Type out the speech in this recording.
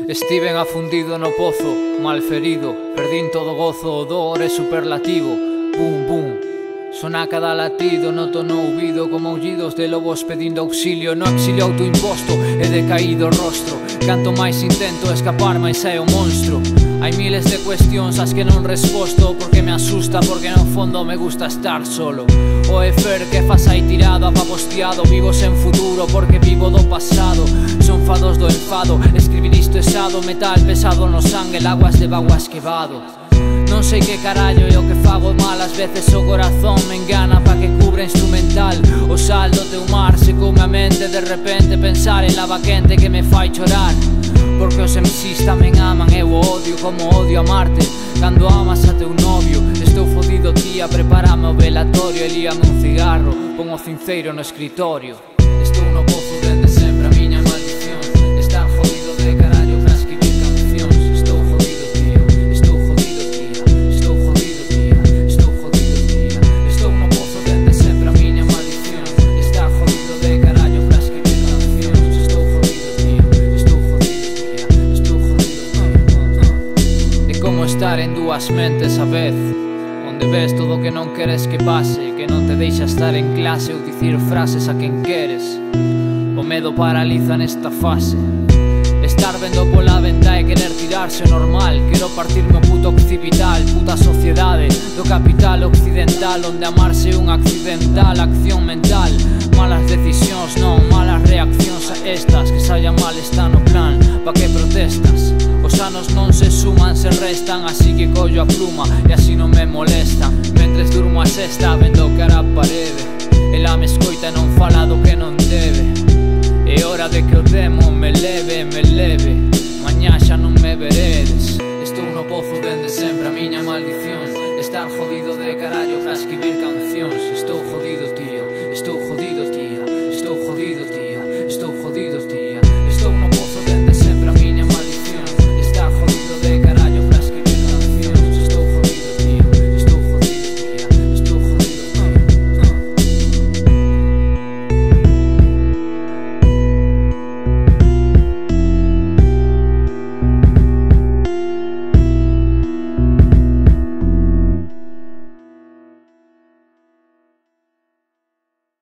Estiven afundido no pozo, malferido, perdín todo gozo, o dor é superlativo. Bum, bum, sona cada latido, noto no ouvido como aullidos de lobos pedindo auxilio. No exilio autoimposto e decaído rostro, canto máis intento escapar, máis é o monstro. Hai miles de cuestións ás que non resposto, porque me asusta, porque no fondo me gusta estar solo. O efer que fas aí tirado, apapostiado, vivo sen futuro porque vivo do pasado. Son fados do enfado, escribir isto esado, metal pesado no sangue, laguas de vaguas quevado. Non sei que carallo é o que fago mal, ás veces o corazón me engana pa que cubra instrumental. O sal do teu mar se come a mente, de repente pensar en lava quente que me fai chorar. Porque os MCs tamén aman, eu o odio como odio amarte. Cando amas a teu novio, estou fodido tía, prepárame o velatorio, elíame un cigarro, pon o cinceiro no escritorio. Estou no pozo dende sempre, a miña maldición, estar jodido de carallo para escribir cancións. Estou jodido tía, estou jodido tía, estou jodido tía, estou jodido tía. Estou no pozo dende sempre, a miña maldición, estar jodido de carallo para escribir cancións. Estou jodido tía, estou jodido tía, estou jodido tía. É como estar en dúas mentes a vez, onde ves todo o que non queres que pase, que non te deixa estar en clase ou dicir frases a quen queres. O medo paraliza nesta fase. Estar vendo pola venta e querer tirarse o normal. Quero partirme o puto occipital, puta sociedade do capital occidental, onde amarse é un accidental, acción mental. Malas decisións non, malas reaccións a estas, que saia mal está no plan, pa que protestas? Os anos non se suman, se restan, así que collo a pluma e así non me molestan. Mentres durmo a sesta, vendo cara a parede, ela me escoita e non fala do que non debe. É hora de que o demo me leve,